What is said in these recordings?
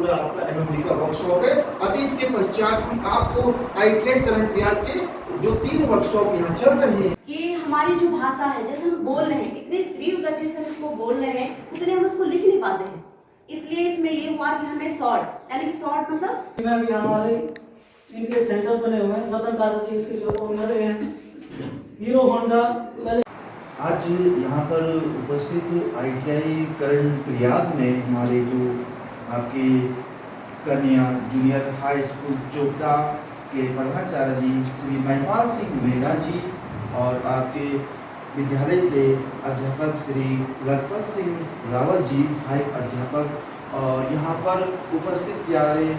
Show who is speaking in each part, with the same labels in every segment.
Speaker 1: पूरा आपका एमएमडी का वर्कशॉप है। अभी इसके पश्चात हम आपको ITI करंट प्रयाग के जो 3 वर्कशॉप यहाँ चल रहे हैं
Speaker 2: कि हमारी जो भाषा है, जैसे हम बोल रहे हैं, इतनी तीव्र गति से हम इसको बोल रहे हैं, उतने हम उसको लिख नहीं पाते हैं। इसलिए इसमें ये हुआ कि हमें शॉर्ट, यानी कि शॉर्ट मतलब
Speaker 3: में भी हमारे इनके सेंटर बने हुए हैं। रतन टाटा जी इसके जो ओनर हैं, हीरो होंडा।
Speaker 1: आज यहाँ पर उपस्थित ITI करंट प्रयाग में हमारे जो आपके कन्या जूनियर हाई स्कूल चोपता के प्रधानाचार्य जी श्री महिपाल सिंह मेहरा जी और आपके विद्यालय से अध्यापक श्री लखपत सिंह रावत जी सहायक अध्यापक और यहाँ पर उपस्थित प्यारे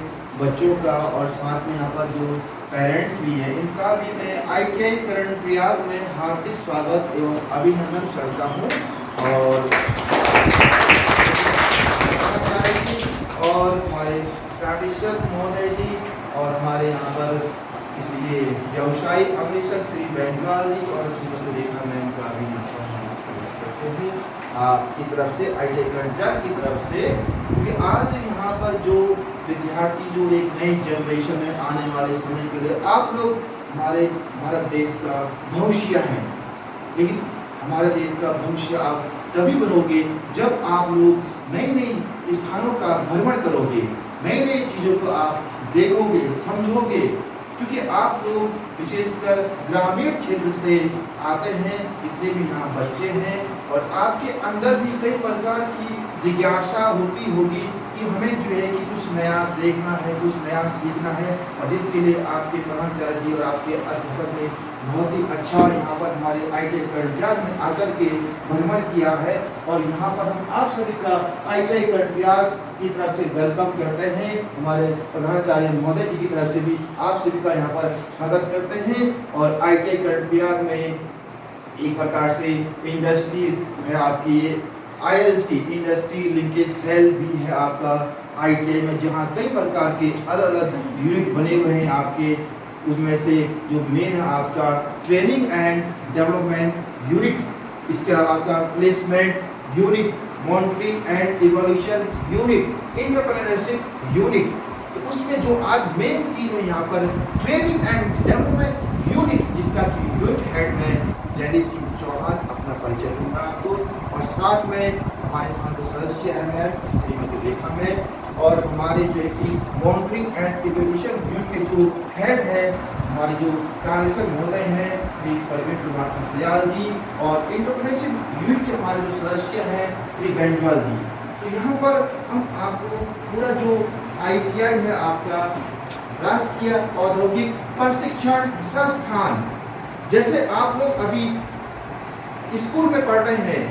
Speaker 1: बच्चों का और साथ में यहाँ पर जो पेरेंट्स भी हैं, इनका भी मैं ITI करंट प्रयाग में हार्दिक स्वागत एवं अभिनंदन करता हूँ। और हमारे प्रादेशिक महोदय जी और हमारे यहाँ पर इसलिए व्यवसायी अभिषेक श्री बेंजवाल जी और श्रीमती रेखा मैम का भी यहाँ पर करते हैं आपकी तरफ से, ITI करंट प्रयाग की तरफ से, क्योंकि आज यहाँ पर जो विद्यार्थी जो एक नई जनरेशन है आने वाले समय के लिए, आप लोग हमारे भारत देश का भविष्य हैं। लेकिन हमारे देश का भविष्य आप तभी बनोगे जब आप लोग नई नई स्थानों का भ्रमण करोगे, नई नई चीज़ों को आप देखोगे, समझोगे, क्योंकि आप लोग विशेषकर ग्रामीण क्षेत्र से आते हैं, जितने भी यहाँ बच्चे हैं, और आपके अंदर भी कई प्रकार की जिज्ञासा होती होगी कि हमें जो है कि कुछ नया देखना है, कुछ नया सीखना है, और जिसके लिए आपके प्रधानाचार्य जी और आपके अध्यापक ने बहुत ही अच्छा यहाँ पर हमारे ITI करंट प्रयाग में आकर के भ्रमण किया है। और यहाँ पर हम आप सभी का ITI करंट प्रयाग की तरफ से वेलकम करते हैं। हमारे प्रधानाचार्य महोदय जी की तरफ से भी आप सभी का यहाँ पर स्वागत करते हैं। और ITI करंट प्रयाग में एक प्रकार से इंडस्ट्री है आपकी, ILC इंडस्ट्री लिंकेज सेल भी है आपका ITI में, जहाँ कई प्रकार के अलग अलग यूनिट बने हुए हैं आपके। उसमें से जो मेन है आपका ट्रेनिंग एंड डेवलपमेंट यूनिट, इसके अलावा आपका placement unit, monitoring and evolution unit, entrepreneurship unit. तो उसमें जो आज मेन चीज़ है यहाँ पर ट्रेनिंग एंड डेवलपमेंट यूनिट, जिसका कि यूनिट हेड है जयदीप सिंह चौहान, अपना परिचय दूंगा आपको। और साथ में हमारे साथ सदस्य हैं श्रीमती रेखा मैम, और हमारे जो है कि मॉनिटरिंग एंड इवोल्यूशन यूनिट के जो हेड है हमारे जो कार्यक्षक महोदय हैं श्री प्रवीण कुमार कंसलियाल जी, और एंटरप्रेन्योरशिप यूनिट के हमारे जो सदस्य हैं श्री बेंजवाल जी। तो यहाँ पर हम आपको पूरा जो ITI है आपका राष्ट्रीय औद्योगिक प्रशिक्षण संस्थान, जैसे आप लोग अभी स्कूल में पढ़ रहे हैं,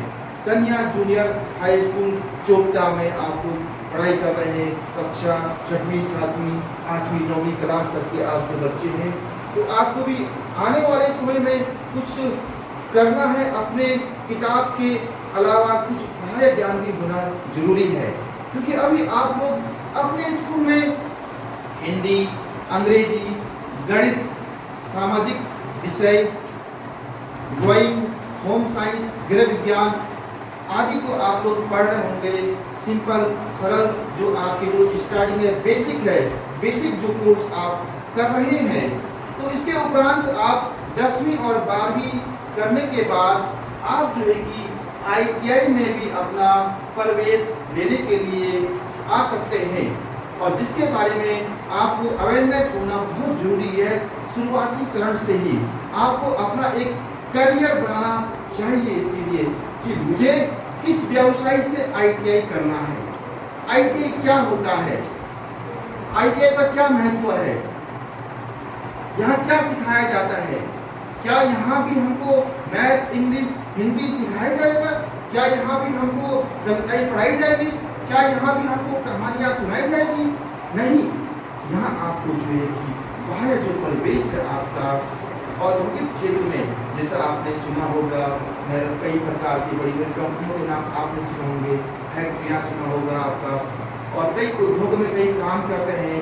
Speaker 1: कन्या जूनियर हाई स्कूल चोपता में आप लोग पढ़ाई कर रहे हैं, कक्षा 6वीं 7वीं 8वीं 9वीं क्लास तक के आपके बच्चे हैं, तो आपको भी आने वाले समय में कुछ करना है, अपने किताब के अलावा कुछ पढ़ाई ज्ञान भी होना जरूरी है। क्योंकि अभी आप लोग अपने स्कूल में हिंदी, अंग्रेजी, गणित, सामाजिक विषय, ड्राइंग, होम साइंस, गृह विज्ञान आदि को आप लोग पढ़ रहे होंगे। सिंपल सरल जो आपके जो स्टार्टिंग है, बेसिक जो कोर्स आप कर रहे हैं, तो इसके उपरांत आप 10वीं और 12वीं करने के बाद आप जो है कि ITI में भी अपना प्रवेश लेने के लिए आ सकते हैं, और जिसके बारे में आपको अवेयरनेस होना बहुत जरूरी है। शुरुआती चरण से ही आपको अपना एक करियर बनाना चाहिए इसके लिए कि मुझे किस व्यवसाय से ITI करना है, ITI क्या होता है, ITI का क्या महत्व है, यहाँ क्या सिखाया जाता है, क्या यहाँ भी हमको मैथ, इंग्लिश, हिंदी सिखाया जाएगा, क्या यहाँ भी हमको कविताएं पढ़ाई जाएगी, क्या यहाँ भी हमको कहानियाँ सुनाई जाएगी? नहीं, यहाँ आपको जो है कि बाहर जो परिवेश है आपका औद्योगिक क्षेत्र में, जैसा आपने सुना होगा कई प्रकार की बड़ी बड़ी कंपनियों के नाम आपने सुने होंगे, फैक्ट्रियाँ सुना होगा आपका, और कई उद्योग में कई काम करते हैं।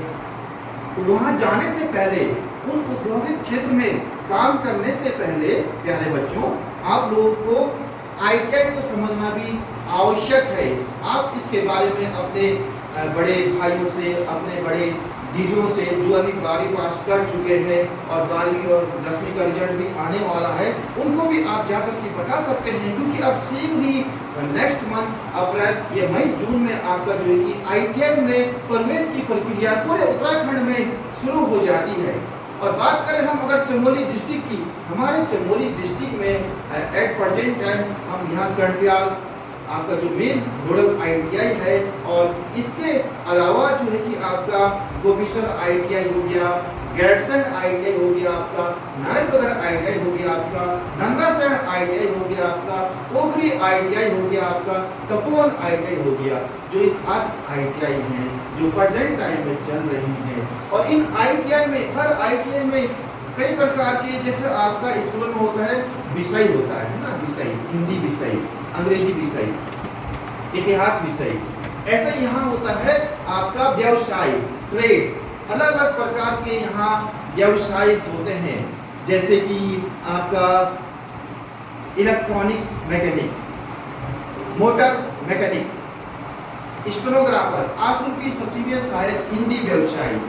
Speaker 1: तो वहाँ जाने से पहले, उन औद्योगिक क्षेत्र में काम करने से पहले प्यारे बच्चों, आप लोगों को ITI को समझना भी आवश्यक है। आप इसके बारे में अपने बड़े भाइयों से, अपने बड़े दीदियों से जो अभी 12वीं पास कर चुके हैं और 12वीं और 10वीं का रिजल्ट भी आने वाला है, उनको भी आप जाकर के बता सकते हैं, क्योंकि अब शीघ्र ही नेक्स्ट मंथ अप्रैल या मई जून में आपका जो है कि ITI में प्रवेश की प्रक्रिया पूरे उत्तराखंड में शुरू हो जाती है। और बात करें हम अगर चमोली डिस्ट्रिक्ट की, हमारे चमोली डिस्ट्रिक्ट में एट प्रेजेंट टाइम हम यहाँ कंट्रियाल आपका जो मेन नोडल ITI है, और इसके अलावा जो है कि आपका गोपीसर ITI हो गया, गैरसैंण ITI हो गया आपका, नारायणगढ़ ITI हो गया आपका, नंदासैंण ITI हो गया आपका, ओखरी ITI हो गया आपका, तपोवन ITI हो गया, जो इस 7 ITI हैं जो प्रेजेंट टाइम में चल रही हैं। और इन ITI में, हर ITI में कई प्रकार के, जैसे आपका स्कूल में होता है विषय होता है ना, विषय हिंदी विषय, अंग्रेजी विषय, इतिहास विषय, ऐसा यहाँ होता है आपका व्यवसाय, ट्रेड, अलग अलग प्रकार के यहाँ व्यवसाय होते हैं, जैसे कि आपका electronics mechanic, motor mechanic, stenographer, आशुल्की सचिवीय सहायक, हिंदी व्यवसाय,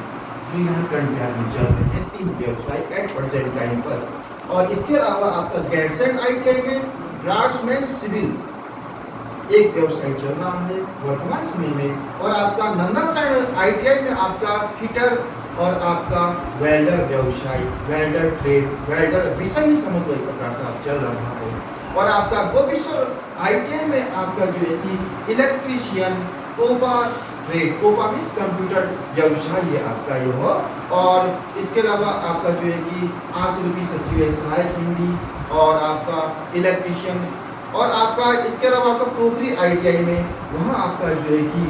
Speaker 1: जो यहाँ कंट्रियाल में चल रहे हैं 3 व्यवसाय एट प्रेजेंट टाइम पर। और इसके अलावा आपका गैरसैंण ITI में ड्राफ्ट्समैन सिविल एक व्यवसाय चल रहा है वर्तमान समय में। और आपका नंदासैंण ITI में आपका फिटर और आपका वेल्डर व्यवसाय, वेल्डर ट्रेड, वेल्डर विषय ही समग्र प्रकार से आप चल रहा है। और आपका गोपीसर ITI में आपका जो है कि electrician, COPA trade, COPA means computer व्यवसाय है आपका ये हो। और इसके अलावा आपका जो है कि आशुल्की सचिवीय सहायक हिंदी, और आपका इलेक्ट्रीशियन, और आपका इसके अलावा आपका पोखरी ITI में वहाँ आपका जो है कि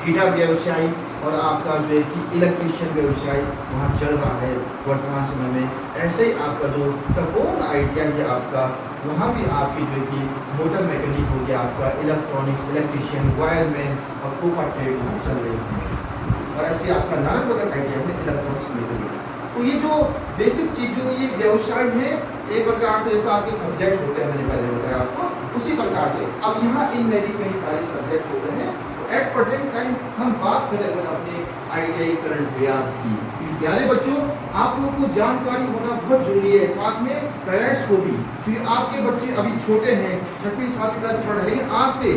Speaker 1: फिटर व्यवसाय और आपका जो है कि इलेक्ट्रीशियन व्यवसाय वहाँ चल रहा है वर्तमान समय में। ऐसे ही आपका जो तपोवन ITI है आपका, वहाँ भी आपकी जो है कि मोटर मैकेनिक हो गया आपका, इलेक्ट्रॉनिक्स, इलेक्ट्रीशियन, वायरमैन और कोपा ट्रेड वहाँ चल रहे हैं। और ऐसे आपका नारायणगढ़ ITI में इलेक्ट्रॉनिक्स मैकेनिक। तो ये जो बेसिक चीज जो ये व्यवसाय है, एक प्रकार से जैसा आपके सब्जेक्ट होते हैं, मैंने पहले बताया आपको, उसी प्रकार से अब यहाँ इनमें भी कई सारे सब्जेक्ट होते हैं। एट प्रेजेंट टाइम हम बात करें अगर अपने ITI करंट अफेयर की, प्यारे बच्चों आप लोगों को जानकारी होना बहुत जरूरी है, साथ में पेरेंट्स को भी। फिर आपके बच्चे अभी छोटे हैं, 6वीं 7वीं क्लास पढ़ रहे हैं, लेकिन आज से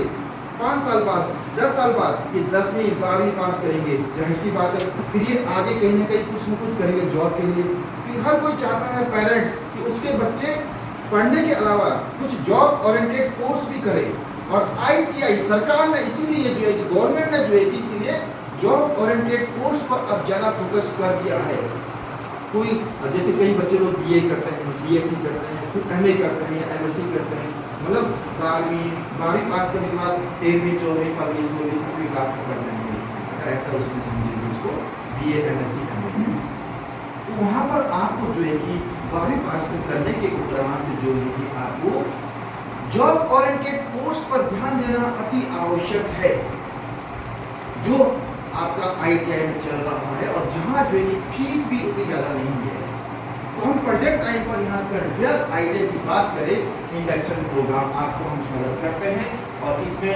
Speaker 1: 5 साल बाद, 10 साल बाद ये 10वीं 12वीं पास करेंगे, जाहिर सी बात है फिर ये आगे कहीं ना कहीं कुछ न कुछ करेंगे जॉब के लिए। फिर हर कोई चाहता है पेरेंट्स कि उसके बच्चे पढ़ने के अलावा कुछ जॉब ओरिएंटेड कोर्स भी करें। और ITI सरकार ने इसीलिए जो है कि गवर्नमेंट ने जो है कि इसीलिए जॉब ओरिएंटेड कोर्स पर अब ज़्यादा फोकस कर दिया है। कोई जैसे कई बच्चे लोग BA करते हैं, BSc करते हैं, फिर MA करते हैं या MSc करते हैं, मतलब 12वीं पास करने के बाद 13वीं 14वीं 15वीं 16वीं 17वीं क्लास में कर रहे हैं, अगर ऐसा उसमें समझिए उसको BA MSc MA। तो वहाँ पर आपको जो है कि 12वीं पास करने के उपरांत जो है कि आपको जॉब ओरिएंटेड कोर्स पर ध्यान देना अति आवश्यक है, जो आपका ITI में चल रहा है, और जहाँ जो है कि फीस भी उतनी ज़्यादा नहीं है। तो हम प्रेजेंट टाइम पर यहाँ पर ITI की बात करें, इंडक्शन प्रोग्राम आपको हम स्वागत करते हैं। और इसमें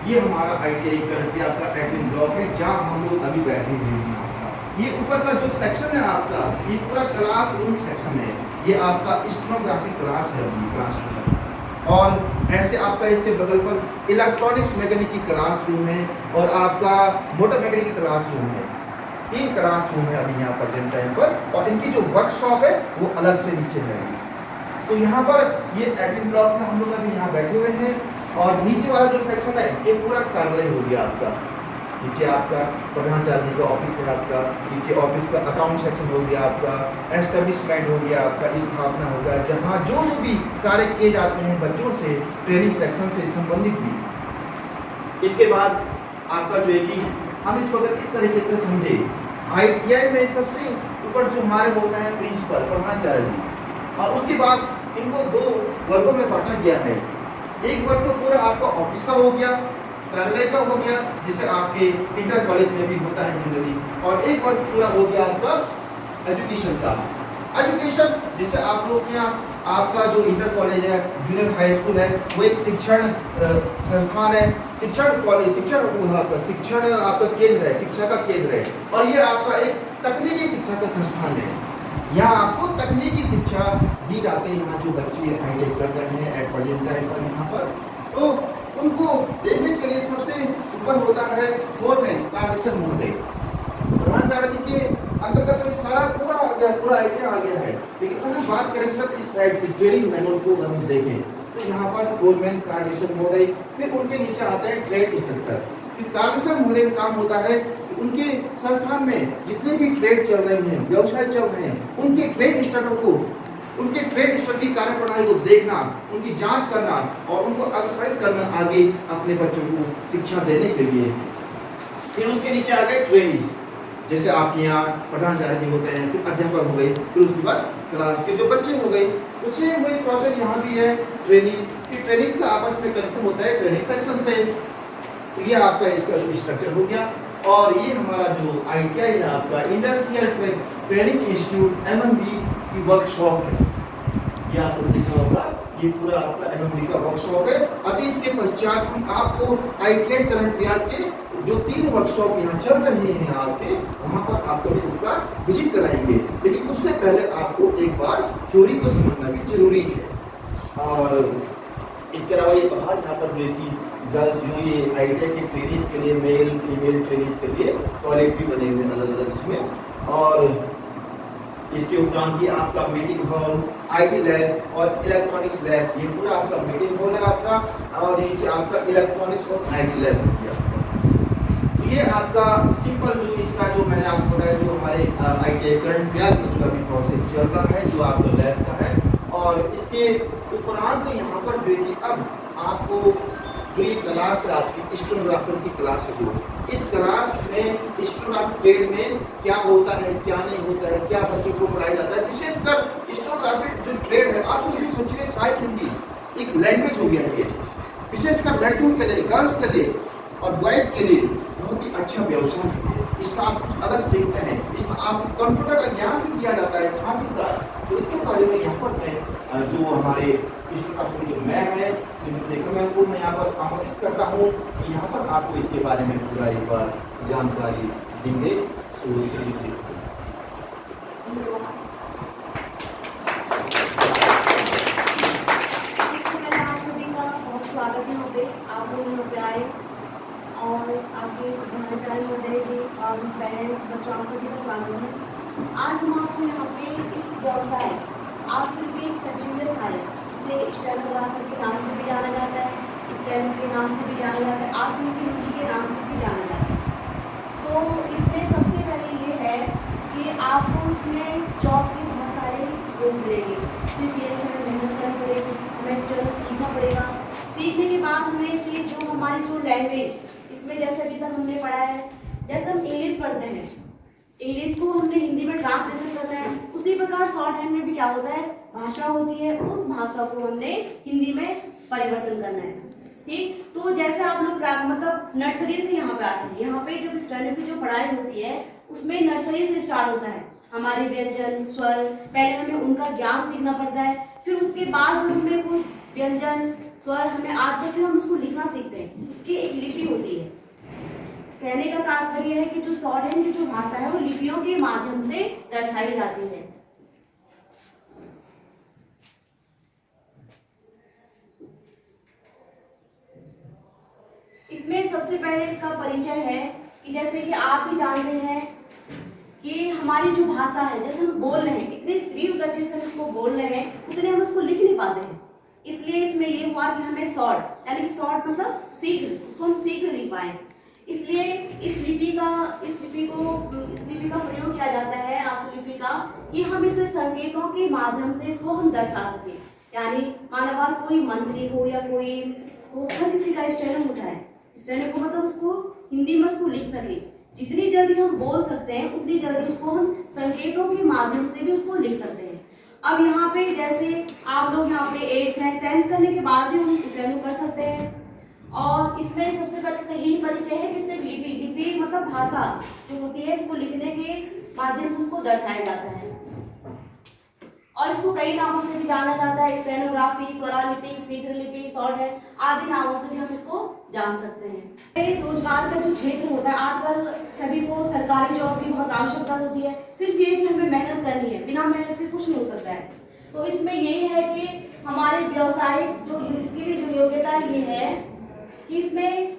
Speaker 1: ये हमारा ITI करंट आपका एडमिन ब्लॉक है, जहाँ हम लोग अभी बैठे हुए हैं। आपका ये ऊपर का जो सेक्शन है आपका, ये पूरा क्लासरूम सेक्शन है, ये आपका स्टेनोग्राफी क्लास है अभी क्लास में। और ऐसे आपका इसके बगल पर इलेक्ट्रॉनिक्स मैकेनिक की क्लासरूम है, और आपका मोटर मैकेनिक की क्लासरूम है। 3 क्लासरूम है अभी यहाँ प्रेजेंट टाइम पर, और इनकी जो वर्कशॉप है वो अलग से नीचे है। तो यहाँ पर ये एडमिन ब्लॉक में हम लोग अभी यहाँ बैठे हुए हैं, और नीचे वाला जो सेक्शन है ये पूरा कार्यालय हो गया आपका। नीचे आपका प्रधानाचार्य जी का ऑफिस है आपका, नीचे ऑफिस का अकाउंट सेक्शन हो गया आपका, एस्टेब्लिशमेंट हो गया आपका, स्थापना हो गया, जहाँ जो भी कार्य किए जाते हैं बच्चों से, ट्रेनिंग सेक्शन से संबंधित भी। इसके बाद आपका जो है कि हम इसको अगर इस तरीके से समझे, ITI में सबसे ऊपर जो हमारे होते हैं प्रिंसिपल प्रधानाचार्य जी, और उसके बाद इनको 2 वर्गों में बांटा गया है। एक वर्ग तो पूरा आपका ऑफिस का हो गया, कार्यालय का हो गया, जिसे आपके इंटर कॉलेज में भी होता है जनरली, और एक वर्ग पूरा हो गया आपका एजुकेशन का। एजुकेशन, जैसे आप लोग के यहाँ आपका जो इंटर कॉलेज है, जूनियर हाई स्कूल है, वो एक शिक्षण संस्थान है, शिक्षण कॉलेज, शिक्षण आपका केंद्र है, शिक्षा का केंद्र है। और ये आपका एक तकनीकी शिक्षा का संस्थान है। यहाँ आपको तकनीकी शिक्षा दी जाती है। यहाँ जो बच्चे ITI कर रहे हैं एट प्रेजेंट टाइम पर यहाँ पर, तो उनको देखने के लिए सबसे ऊपर होता है गवर्नमेंट कामेश्वर महोदय प्रधानाचार्य जी के अंतर्गत। तो सारा पूरा आइडिया आ गया है। लेकिन अगर हम बात करें सर इस साइड की ट्रेनिंग मैनुअल को अगर हम देखें तो यहाँ पर गवर्नमेंट कामेश्वर महोदय, फिर उनके नीचे आता है ट्रेड इंस्ट्रक्टर। कामेश्वर महोदय का काम होता है उनके संस्थान में जितने भी ट्रेड चल रहे हैं, व्यवसाय चल रहे हैं, उनके ट्रेड इंस्ट्रक्टर को, उनके ट्रेड इंस्ट्रक्टर की कार्यप्रणाली को देखना, उनकी जांच करना और उनको अग्रसरित करना आगे अपने बच्चों को शिक्षा देने के लिए। फिर उसके नीचे आ गए ट्रेनिंग, जैसे आपके यहाँ प्रधानाचार्य जी होते हैं, फिर अध्यापक हो गए, फिर उसके बाद क्लास के जो बच्चे हो गए, उससे वही प्रोसेस यहाँ भी है ट्रेनिंग। फिर ट्रेनिंग का आपस में कनेक्शन होता है ट्रेनिंग सेक्शन से। तो ये आपका इसका स्ट्रक्चर हो गया। और ये हमारा जो ITI है आपका इंडस्ट्रियल ट्रेनिंग इंस्टीट्यूट MMB की वर्कशॉप है। ये आपको देखा होगा, ये पूरा आपका MMB का वर्कशॉप है। अभी इसके पश्चात हम आपको ITI करंट प्रयाग के जो 3 वर्कशॉप यहाँ चल रहे हैं आपके, वहाँ पर आपको भी उसका विजिट कराएंगे। लेकिन उससे पहले आपको एक बार थ्योरी को समझना भी जरूरी है। और इसके अलावा ये बाहर यहाँ पर जो कि गर्ल्स जो ये ITI के ट्रेनिंग्स के लिए, मेल फीमेल ट्रेनिंग्स के लिए टॉयलेट भी बने हुए अलग अलग इसमें। और इसके उपरांत ये आपका मीटिंग हॉल, IT लैब और इलेक्ट्रॉनिक्स लैब, ये पूरा आपका मीटिंग हॉल है आपका। और ये आपका इलेक्ट्रॉनिक्स और IT लैब हो गया आपका। ये आपका सिंपल जो इसका जो मैंने आपको बताया जो हमारे ITI करंट प्रयाग में जो अभी प्रोसेस चल रहा है, जो आपका लैब का है। और इसके उपरांत तो यहाँ पर जो कि अब आपको जो ये क्लास है आपकी स्टेनोग्राफर की क्लास है, जो इस क्लास में स्टेनोग्राफर ट्रेड में क्या होता है, क्या नहीं होता है, क्या बच्चों को पढ़ाया जाता है, विशेषकर स्टेनोग्राफी जो ट्रेड है, आप भी सोचिए शायद हिंदी एक लैंग्वेज हो गया है ये, विशेषकर लड़कियों के लिए, गर्ल्स के लिए और बॉयज़ के लिए बहुत ही अच्छा व्यवसाय है। इसमें आप कुछ अलग सीखते हैं, इसमें आपको कंप्यूटर का ज्ञान भी दिया जाता है साथ ही साथ। तो इसके बारे में यहाँ पर मैं जो हमारे स्टूडेंट जो मैम है मैम को मैं यहाँ पर आमंत्रित करता हूँ कि यहाँ पर आपको इसके बारे में पूरा एक बार जानकारी देंगे।
Speaker 2: स्वागत है यहाँ पे, आप लोग यहाँ पे आए और आपके प्रधानाचार्य महोदय जी और पेरेंट्स बच्चों सभी का स्वागत है। आज हम आपको यहाँ पे इस व्यवसाय आशुलिपि एक सचिव है, इसे स्टेनोग्राफर के नाम से भी जाना जाता है, स्टेनो के नाम से भी जाना जाता है, आशुलिपि के नाम से भी जाना जाता है। तो इसमें सबसे पहले ये है कि आपको इसमें जॉब के बहुत सारे स्कोप मिलेंगे। सिर्फ ये हमें मेहनत करनी पड़ेगी, हमें स्टेनो सीखना पड़ेगा। सीखने के बाद हमें इसे जो हमारी जो लैंग्वेज, इसमें जैसे अभी तक हमने पढ़ा है, जैसे हम इंग्लिश पढ़ते हैं, इंग्लिश को हमने हिंदी में ट्रांसलेशन करना है, उसी प्रकार शॉर्ट हैंड में भी क्या होता है, भाषा होती है, उस भाषा को हमने हिंदी में परिवर्तन करना है। ठीक, तो जैसे आप लोग मतलब नर्सरी से यहाँ पे आते हैं, यहाँ पे जब स्टेनो की जो पढ़ाई होती है उसमें नर्सरी से स्टार्ट होता है। हमारे व्यंजन स्वर, पहले हमें उनका ज्ञान सीखना पड़ता है, फिर उसके बाद जब हमें वो व्यंजन स्वर हमें आता है, फिर हम उसको लिखना सीखते हैं, उसकी एक लिपि होती है। कहने का तात्पर्य है कि जो शॉर्ट हैंड की जो भाषा है वो लिपियों के माध्यम से दर्शाई जाती है। इसमें सबसे पहले इसका परिचय है कि जैसे कि आप भी जानते हैं कि हमारी जो भाषा है, जैसे हम बोल रहे हैं, इतनी तीव्र गति से हम इसको बोल रहे हैं, उतने हम उसको लिख नहीं पाते हैं। इसलिए इसमें ये हुआ कि हमें शॉर्ट, यानी कि शॉर्ट मतलब शीघ्र, उसको हम शीघ्र लिख पाए। इसलिए इस लिपि का प्रयोग किया जाता है, आशुलिपि का, कि हम इसे संकेतों के माध्यम से इसको हम दर्शा सके। यानी मानवार कोई मंत्री हो या कोई हो, हर किसी का स्टेनो होता है, स्टेनो को मतलब उसको हिंदी में उसको लिख सके। जितनी जल्दी हम बोल सकते हैं उतनी जल्दी उसको हम संकेतों के माध्यम से भी उसको लिख सकते हैं। अब यहाँ पे जैसे आप लोग यहाँ पे 8th है, 10th करने के बाद भी हम स्टेनो कर सकते हैं। और इसमें सबसे पहले इसका यही परिचय है कि इसमें लिपि मतलब भाषा जो होती है, इसको लिखने के माध्यम से उसको दर्शाया जाता है। और इसको कई नामों से भी जाना जाता है, स्टेनोग्राफी, त्वरा लिपि, शीघ्र लिपि, शॉर्ट हैंड आदि नामों से भी हम इसको जान सकते हैं। रोजगार का जो क्षेत्र होता है, आजकल सभी को सरकारी जॉब की बहुत आवश्यकता होती है, सिर्फ ये कि हमें मेहनत करनी है, बिना मेहनत के कुछ नहीं हो सकता है। तो इसमें ये है कि हमारे व्यवसायिक जो इसके लिए जो योग्यता ये है कि इसमें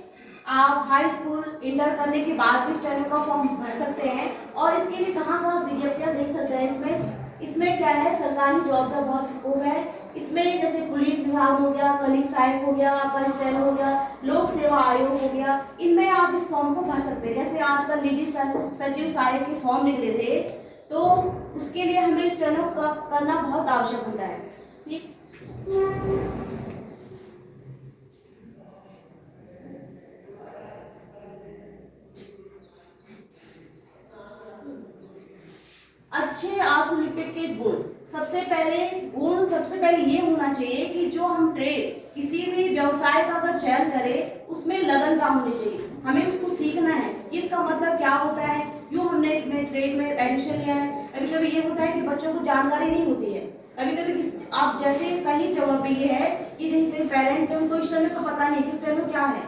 Speaker 2: आप हाई स्कूल इंटर करने के बाद भी स्टेनो का फॉर्म भर सकते हैं और इसके लिए कहाँ विज्ञप्तियां देख सकते हैं। इसमें क्या है, सरकारी जॉब का बहुत स्कोप है। इसमें जैसे पुलिस विभाग हो गया, कलीग सहायक हो गया, अपर स्टेनो हो गया, लोक सेवा आयोग हो गया, इनमें आप इस फॉर्म को भर सकते हैं। जैसे आजकल निजी सचिव सहायक के फॉर्म निकले थे, तो उसके लिए हमें स्टेनो करना बहुत आवश्यक होता है। ठीक, अच्छे आशुलिपिक के गुण, सबसे पहले ये होना चाहिए कि जो हम ट्रेड किसी भी व्यवसाय का अगर चयन करें उसमें लगन का होनी चाहिए, हमें उसको सीखना है कि इसका मतलब क्या होता है। यूँ हमने इसमें ट्रेड में एडमिशन लिया है, कभी कभी ये होता है कि बच्चों को जानकारी नहीं होती है, कभी कभी आप जैसे कई जगह पे ये है कि जिनके पेरेंट्स हैं उनको स्टेनो का पता नहीं कि स्टेनो क्या है,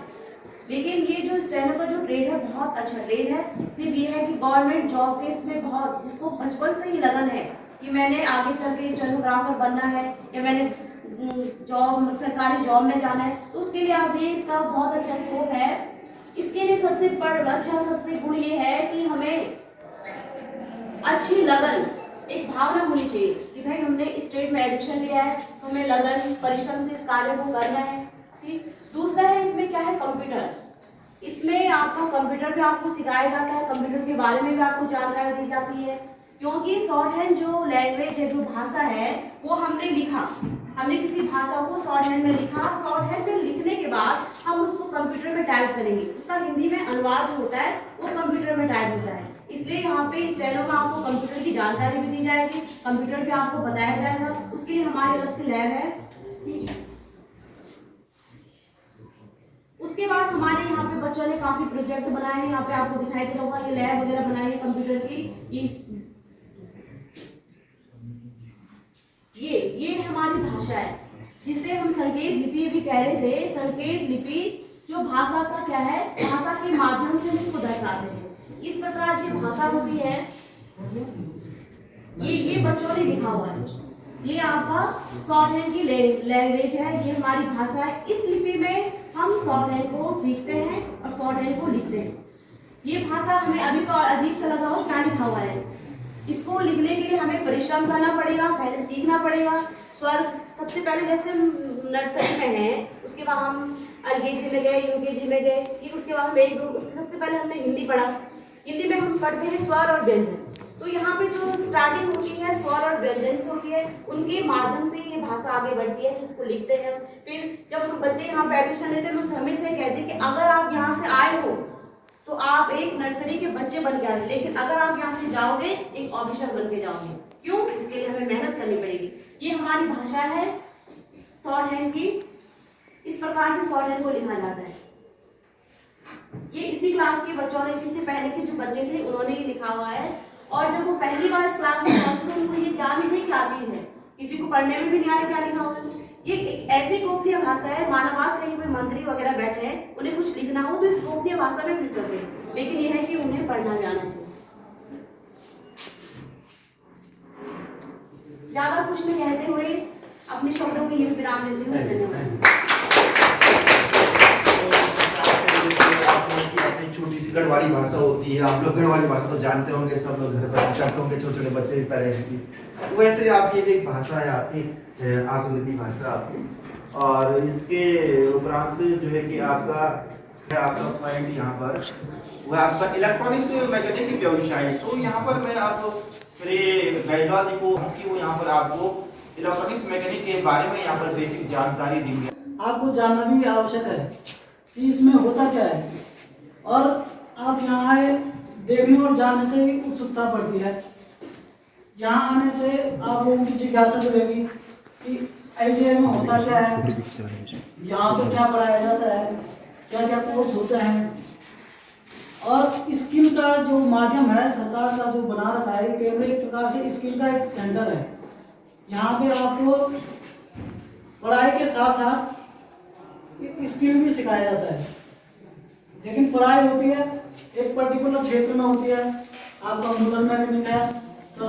Speaker 2: लेकिन ये जो स्टेनो का जो ट्रेड है बहुत अच्छा ट्रेड है। सिर्फ ये है कि गवर्नमेंट जॉब के इसमें बहुत, जिसको बचपन से ही लगन है कि मैंने आगे चल के स्टेनोग्राफर बनना है या मैंने सरकारी जॉब में जाना है, तो उसके लिए आप ये इसका बहुत अच्छा स्कोप है। इसके लिए सबसे गुण ये है कि हमें अच्छी लगन, एक भावना होनी चाहिए कि भाई हमने इस ट्रेड में एडमिशन लिया है, हमें लगन परिश्रम से इस कार्य को करना है। ठीक, दूसरा है इसमें क्या है, कंप्यूटर। इसमें आपका कंप्यूटर भी आपको सिखाया जाता है, कंप्यूटर के बारे में भी आपको जानकारी दी जाती है, क्योंकि शॉर्ट हैंड जो लैंग्वेज है, जो भाषा है, वो हमने लिखा, हमने किसी भाषा को शॉर्ट हैंड में लिखा, शॉर्ट हैंड में लिखने के बाद हम उसको कंप्यूटर में टाइप करेंगे, उसका हिंदी में अनुवाद जो होता है वो कंप्यूटर में टाइप होता है। इसलिए यहाँ पे स्टेनो में आपको कंप्यूटर की जानकारी भी दी जाएगी, कंप्यूटर भी आपको बताया जाएगा, उसके लिए हमारे अलग से लैब है। ठीक है, उसके बाद हमारे यहाँ पे बच्चों ने काफी प्रोजेक्ट बनाए हैं, यहाँ पे आपको दिखाई दे रहा होगा, ये लैब वगैरह बनाई है कंप्यूटर की। ये हमारी भाषा है, जिसे हम संकेत लिपि भी कह रहे थे। संकेत लिपि जो भाषा का क्या है, भाषा के माध्यम से इसको दर्शाते हैं। इस प्रकार की भाषा होती है, ये बच्चों ने लिखा हुआ है, ये आपका शॉर्ट हैंड की लैंग्वेज है, ये हमारी भाषा है। इस लिपि में हम शॉर्ट हैंड को सीखते हैं और शॉर्ट हैंड को लिखते हैं। ये भाषा हमें अभी तो अजीब सा लग रहा हो, क्या लिखा हुआ है, इसको लिखने के लिए हमें परिश्रम करना पड़ेगा, पहले सीखना पड़ेगा। स्वर सबसे पहले जैसे हम नर्सरी में हैं, उसके बाद हम LKG में गए, UKG में गए, फिर उसके बाद हम सबसे पहले हमने हिंदी पढ़ा। हिंदी में हम पढ़ते हैं स्वर और व्यंजन, तो यहाँ पे जो स्टार्टिंग होती है स्वर और व्यंजन से होती है, उनके माध्यम से ये भाषा आगे बढ़ती है, फिर इसको लिखते हैं। फिर जब हम बच्चे यहाँ पे एडमिशन लेते हैं तो हमें से कहते हैं कि अगर आप यहाँ से आए हो तो आप एक नर्सरी के बच्चे बन के आए, लेकिन अगर आप यहाँ से जाओगे एक ऑफिसर बन के जाओगे। क्यों? उसके लिए हमें मेहनत करनी पड़ेगी। ये हमारी भाषा है शॉर्ट हैंड की। इस प्रकार से शॉर्ट हैंड को लिखा जाता है। ये इसी क्लास के बच्चों ने, इससे पहले के जो बच्चे थे उन्होंने ये लिखा हुआ है, और जब वो पहली बार इस क्लास में पहुंचे तो उनको ये ज्ञान नहीं थे क्या चीज है, किसी को पढ़ने में भी नहीं आ रहा क्या लिखा हुआ है। ये एक ऐसी गोपनीय भाषा है, मानवाद कहीं कोई मंत्री वगैरह बैठे हैं, उन्हें कुछ लिखना हो तो इस गोपनीय भाषा में लिख सकते हैं, लेकिन यह है कि उन्हें पढ़ना भी आना चाहिए। ज्यादा कुछ नहीं कहते हुए अपने शब्दों को ये विराम देते हुए धन्यवाद।
Speaker 1: अपनी छोटी सी गढ़वाली भाषा होती है, आप लोग गढ़वाली भाषा तो जानते होंगे, सब लोग घर पर करते होंगे, छोटे छोटे बच्चे भी, पेरेंट्स भी। वैसे आपकी एक भाषा है, आपकी आशुलिपि भाषा आपकी, और इसके उपरांत जो है कि आपका पॉइंट यहाँ पर वह आपका इलेक्ट्रॉनिक्स मैकेनिक व्यवसाय। तो यहाँ पर मैं आप श्री बैजवाल जी को कि वो यहाँ पर आपको इलेक्ट्रॉनिक्स मैकेनिक के बारे में यहाँ पर बेसिक जानकारी देंगे।
Speaker 3: आपको जानना भी आवश्यक है कि इसमें होता क्या है, और आप यहाँ आए देखने और जानने से ही उत्सुकता बढ़ती है। यहाँ आने से आप लोगों की जिज्ञासा बढ़ेगी कि ITI में होता क्या है, यहाँ पर क्या पढ़ाया जाता है, क्या क्या कोर्स होते हैं, और स्किल का जो माध्यम है सरकार का जो बना रखा है, केवल एक प्रकार से स्किल का एक सेंटर है। यहाँ पे आपको पढ़ाई के साथ साथ स्किल भी सिखाया जाता है। लेकिन पढ़ाई होती है एक पर्टिकुलर क्षेत्र में होती है। आप कंप्यूटर मैकेनिक है तो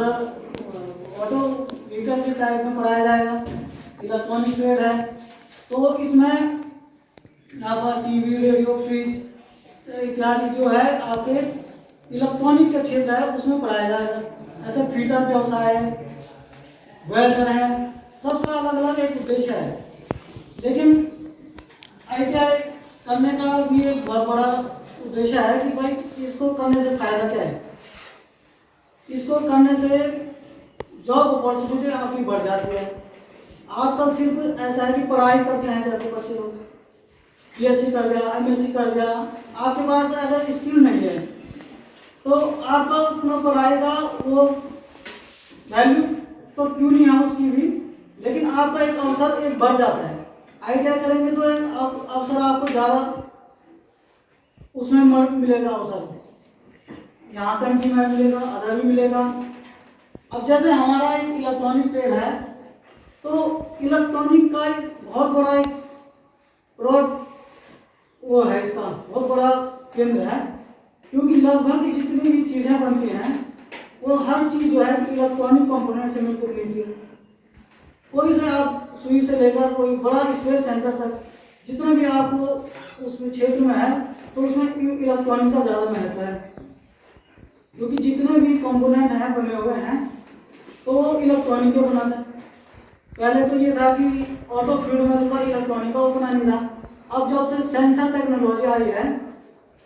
Speaker 3: ऑटो व्हीकल के टाइप में पढ़ाया जाएगा। इलेक्ट्रॉनिक ट्रेड है तो इसमें आपका टीवी, रेडियो, फ्रिज इत्यादि जो है आपके इलेक्ट्रॉनिक के क्षेत्र है उसमें पढ़ाया जाएगा। ऐसे फिटर व्यवसाय है, वेल्डर है, सबका अलग अलग एक उद्देश्य है। लेकिन ITI करने का भी एक बहुत बड़ा उद्देश्य है कि भाई इसको करने से फायदा क्या है। इसको करने से जॉब अपॉर्चुनिटी आपकी बढ़ जाती है। आजकल सिर्फ ऐसा है कि पढ़ाई करते हैं, जैसे बच्चे लोग BSc कर गया, MSc कर गया, आपके पास अगर स्किल नहीं है तो आपका उतना पढ़ाई का वो वैल्यू तो क्यों नहीं है उसकी भी, लेकिन आपका एक अवसर एक बढ़ जाता है। ITI करेंगे तो एक अवसर आपको ज़्यादा उसमें मिलेगा, अवसर यहाँ कंट्री में मिलेगा, अदर भी मिलेगा। अब जैसे हमारा एक इलेक्ट्रॉनिक ट्रेड है तो इलेक्ट्रॉनिक का एक बहुत बड़ा एक ब्रॉड वो है, इसका बहुत बड़ा केंद्र है, क्योंकि लगभग जितनी भी चीज़ें बनती हैं वो हर चीज़ जो है इलेक्ट्रॉनिक कंपोनेंट से मिलकर बनती है। कोई से आप सुई से लेकर कोई बड़ा स्पेस सेंटर तक जितना भी आपको उसमें क्षेत्र में है तो उसमें इलेक्ट्रॉनिक का ज़्यादा महत्व है, क्योंकि जितने भी कंपोनेंट हैं बने हुए हैं तो वो इलेक्ट्रॉनिक के बनाते हैं। पहले तो ये था कि ऑटो फील्ड में थोड़ा इलेक्ट्रॉनिक का उतना नहीं था। अब जब से सेंसर टेक्नोलॉजी आई है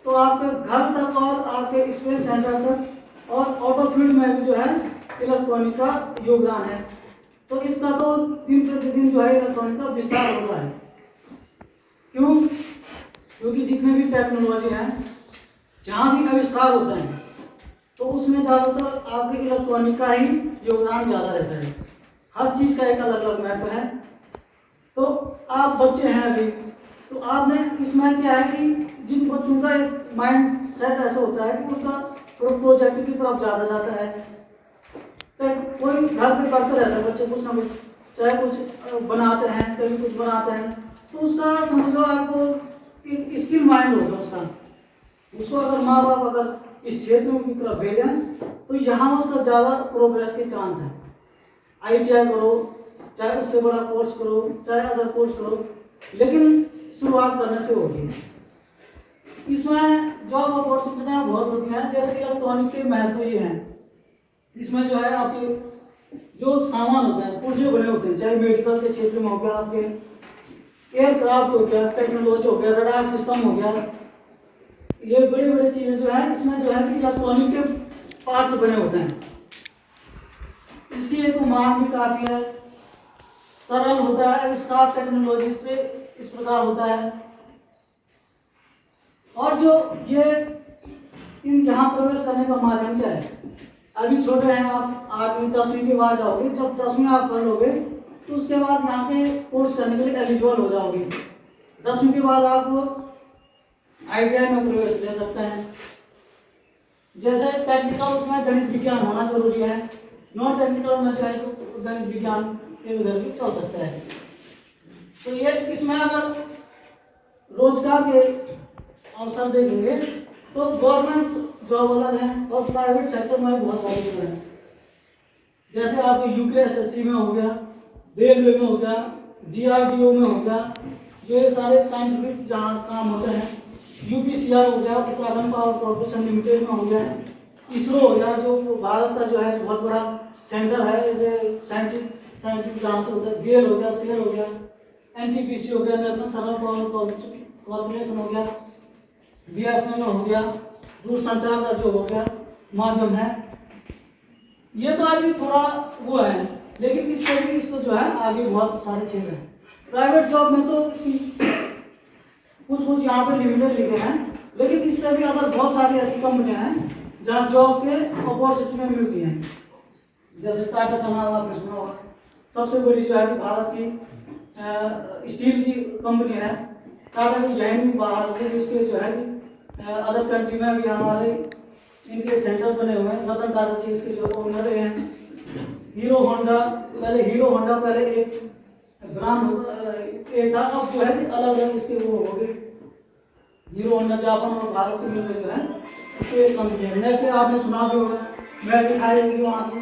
Speaker 3: तो आपके घर तक और आपके स्पेस सेंटर तक और ऑटो फील्ड में भी जो है इलेक्ट्रॉनिक का योगदान है। तो इसका तो दिन प्रतिदिन जो है इलेक्ट्रॉनिक का विस्तार हो रहा है। क्यों? क्योंकि जितने भी टेक्नोलॉजी हैं, जहाँ भी आविष्कार होता है तो उसमें ज़्यादातर आपके इलेक्ट्रॉनिक का ही योगदान ज़्यादा रहता है। हर चीज़ का एक अलग अलग महत्व है। तो आप बच्चे हैं अभी, तो आपने इसमें क्या है कि जिन बच्चों का एक माइंड सेट ऐसा होता है कि उनका प्रोजेक्ट की तरफ ज़्यादा जाता है। तो कोई घर पे करते रहता है बच्चे कुछ ना कुछ, चाहे कुछ बनाते हैं, कभी कुछ बनाते हैं, तो उसका समझ लो आपको एक स्किल माइंड होगा उसको अगर माँ बाप अगर इस क्षेत्र की तरफ भेजें तो यहाँ उसका ज़्यादा प्रोग्रेस के चांस है। ITI करो, चाहे उससे बड़ा कोर्स करो, चाहे अदर कोर्स करो, लेकिन शुरुआत करने से होगी। इसमें जॉब अपॉर्चुनिटियाँ बहुत होती हैं। जैसे इलेक्ट्रॉनिक के महत्व ये हैं, इसमें जो है आपके जो सामान होता है, पुर्जे बने होते हैं, चाहे मेडिकल के क्षेत्र में हो गया, आपके एयरक्राफ्ट हो गया, टेक्नोलॉजी हो गया, रडार सिस्टम हो गया, ये बड़ी बड़ी चीज़ें जो है इसमें जो है इलेक्ट्रॉनिक के पार्ट्स बने होते हैं। इसकी एक मांग भी काफ़ी है, सरल होता है, आविष्कार टेक्नोलॉजी से इस प्रकार होता है। और जो ये इन यहाँ प्रवेश करने का माध्यम क्या है? अभी छोटे हैं आप, 8वीं 10वीं के बाद जाओगे, जब 10वीं आप कर लोगे तो उसके बाद यहाँ पे कोर्स करने के लिए एलिजिबल हो जाओगे। 10वीं के बाद आप ITI में प्रवेश ले सकते हैं। जैसे टेक्निकल उसमें गणित विज्ञान होना जरूरी है, नॉन टेक्निकल में जो है तो गणित विज्ञान इधर भी चल सकता है। तो ये इसमें अगर रोजगार के अवसर देखेंगे तो गवर्नमेंट जॉब अलग है और प्राइवेट सेक्टर में बहुत सारी जगह हैं। जैसे आपको UPSSC में हो गया, रेलवे में हो गया, DRDO में हो गया, जो ये सारे साइंटिफिक जहाँ काम होते हैं, UPCR हो गया, उत्तराखंड पावर कॉर्पोरेशन लिमिटेड में हो गया, ISRO हो गया, जो भारत का जो है बहुत बड़ा सेंटर है, जैसे साइंटिफिक जहाँ से होता है, गेल हो गया, सेल हो गया, NTPC हो गया, नेशनल थर्मल पावर कॉर्पोरेशन हो गया, BSNL हो गया, दूरसंचार का जो हो गया माध्यम है। ये तो अभी थोड़ा वो है, लेकिन इससे भी इसको जो है आगे बहुत सारे क्षेत्र हैं। प्राइवेट जॉब में तो इसकी कुछ यहाँ पे लिमिटेड लिखे हैं, लेकिन इससे भी अगर बहुत सारी ऐसी कंपनियां हैं जहाँ जॉब के अपॉर्चुनिटी मिलती हैं। जैसे टाटा का नाम आपने सुना होगा, सबसे बड़ी जो है कि भारत की स्टील की कंपनी है। टाटा की यही नहीं, बाहर से इसके जो है कि अदर कंट्री में भी हमारे इनके सेंटर बने हुए हैं। रतन टाटा जी इसके जो ओनर हैं। हीरो होंडा, पहले एक ब्रांड एक था, अब जो है अलग अलग इसके वो हो गए। हीरो होंडा जापान और भारत के मिलकर जो है इसके एक कंपनी है। नेस्ले आपने सुना भी होगा, मैं दिखाई होगी वहाँ की।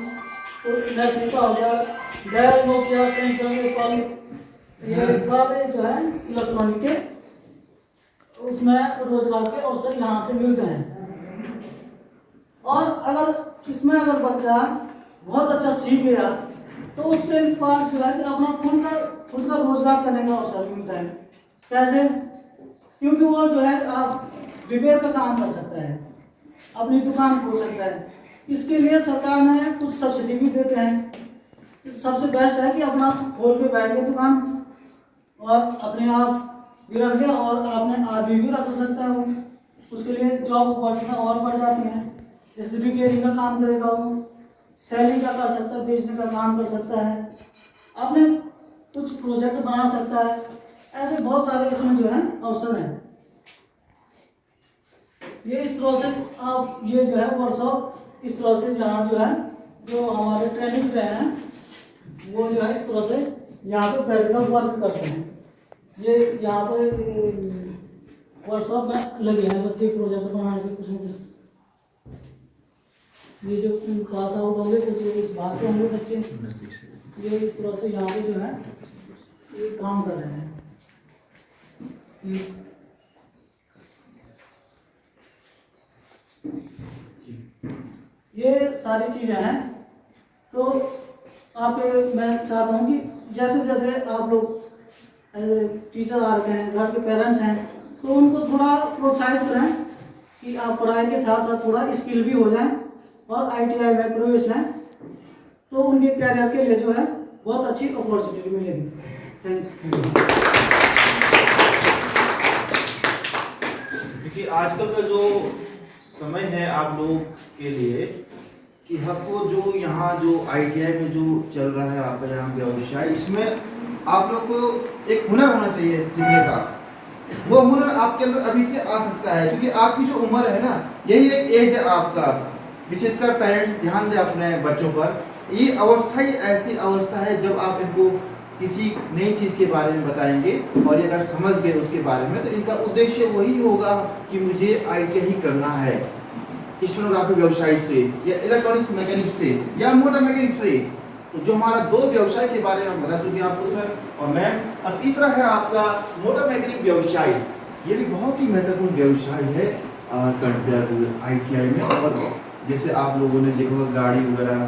Speaker 3: तो नेस्ले का हो गया, डेल, नोकिया, सैमसंग, एप्पल, ये सारे जो है इलेक्ट्रॉनिक के उसमें रोजगार के अवसर यहाँ से मिलते हैं। और अगर इसमें अगर बच्चा बहुत अच्छा सीख गया तो उसके पास जो है कि अपना खुद का रोजगार करने का अवसर मिलता है। कैसे? क्योंकि वो जो है आप रिपेयर का काम कर सकता है, अपनी दुकान खोल सकता है। इसके लिए सरकार ने कुछ सब्सिडी भी देते हैं। सबसे बेस्ट है कि अपना खोल के बैठ के दुकान, और अपने आप भी रख लिया और आपने आदमी भी रख सकता है। वो उसके लिए जॉब अपॉर्चुनिटी और बढ़ जाती हैं। जैसे रिपेयरिंग का काम करेगा, वो सेलिंग का कर सकता है, बेचने का काम कर सकता है, आपने कुछ प्रोजेक्ट बना सकता है। ऐसे बहुत सारे इसमें जो है अवसर हैं। ये इस तरह से आप ये जो है वर्कशॉप इस तरह से जहाँ जो है जो हमारे ट्रेनिंग रहे हैं वो जो है इस तरह से यहाँ पे प्रैक्टिकल वर्क करते हैं। ये यहाँ पे वर्कशॉप में लगे हैं बच्चे प्रोजेक्ट बनाने के कुछ न कुछ। ये जो पास आउट होंगे कुछ इस बात के होंगे बच्चे, ये इस तरह से यहाँ पे जो है ये काम कर रहे हैं। ये सारी चीजें हैं। तो आप मैं चाहता हूँ कि जैसे जैसे आप लोग टीचर आ रखे हैं, घर के पेरेंट्स हैं, तो उनको थोड़ा प्रोत्साहित करें कि आप पढ़ाई के साथ साथ थोड़ा स्किल भी हो जाए और ITI में प्रवेश लें, तो उनके कैरियर के लिए जो है बहुत अच्छी अपॉर्चुनिटी मिलेगी। थैंक्स।
Speaker 1: क्योंकि आजकल का जो समय है आप लोग के लिए कि हमको जो यहाँ जो ITI में जो चल रहा है आपका यहाँ व्यवसाय, इसमें आप लोग को एक हुनर होना चाहिए सीखने का। वो हुनर आपके अंदर अभी से आ सकता है, क्योंकि आपकी जो उम्र है ना, यही एक एज है आपका। विशेषकर पेरेंट्स ध्यान दें अपने बच्चों पर। ये अवस्था ही ऐसी अवस्था है जब आप इनको किसी नई चीज़ के बारे में बताएंगे और ये अगर समझ गए उसके बारे में, तो इनका उद्देश्य वही होगा कि मुझे ITI ही करना है, स्टेनोग्राफी व्यवसाय से या इलेक्ट्रॉनिक्स मैकेनिक्स से या मोटर मैकेनिक्स से। तो जो हमारा 2 व्यवसाय के बारे में हम बता चुके हैं आपको सर और मैम, और तीसरा है आपका मोटर मैकेनिक व्यवसाय। ये भी बहुत ही महत्वपूर्ण व्यवसाय है कंप्यूटर ITI में। और जैसे आप लोगों ने देखा होगा गाड़ी वगैरह,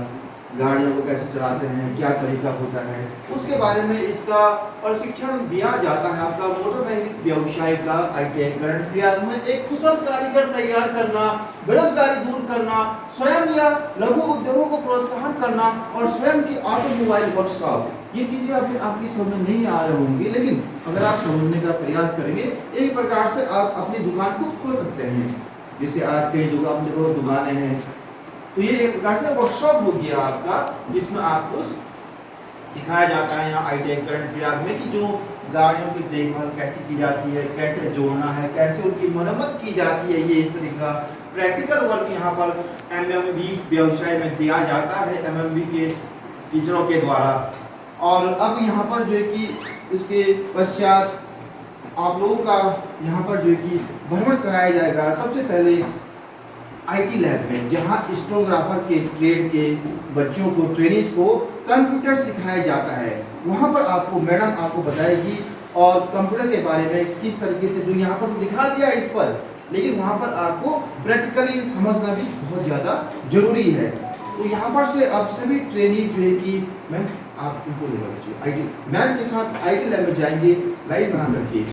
Speaker 1: गाड़ियों को कैसे चलाते हैं, क्या तरीका होता है, उसके बारे में इसका प्रशिक्षण दिया जाता है। आपका मोटर मैकेनिक व्यवसाय का ITI करंट प्रयाग में एक कुशल कारीगर तैयार करना, बेरोजगारी दूर करना, स्वयं या लघु उद्योगों को प्रोत्साहन करना और स्वयं की ऑटोमोबाइल वर्कशॉप, ये चीजें आपकी समझ में नहीं आ रही होंगी, लेकिन अगर आप समझने का प्रयास करेंगे एक प्रकार से आप अपनी दुकान को खोल सकते हैं। जैसे आज कई दुकानें हैं, तो ये एक प्रकार से वर्कशॉप हो गया आपका, जिसमें आपको सिखाया जाता है यहाँ ITI करंट प्रयाग में कि जो गाड़ियों की देखभाल कैसे की जाती है, कैसे जोड़ना है, कैसे उनकी मरम्मत की जाती है। ये इस तरीका प्रैक्टिकल वर्क यहाँ पर MMV व्यवसाय में दिया जाता है MMV के टीचरों के द्वारा। और अब यहाँ पर जो है कि इसके पश्चात आप लोगों का यहाँ पर जो है कि भ्रमण कराया जाएगा सबसे पहले IT लैब में, जहाँ स्टेनोग्राफर के ट्रेड के बच्चों को, ट्रेनिज को कंप्यूटर सिखाया जाता है। वहाँ पर आपको मैडम आपको बताएगी और कंप्यूटर के बारे में किस तरीके से, जो यहाँ पर दिखा दिया है इस पर, लेकिन वहाँ पर आपको प्रैक्टिकली समझना भी बहुत ज़्यादा जरूरी है। तो यहाँ पर से अब सभी ट्रेनिज जो है कि मैम आप इनको ले लीजिए, IT मैम के साथ IT लैब में जाएंगे लाइव बना करके।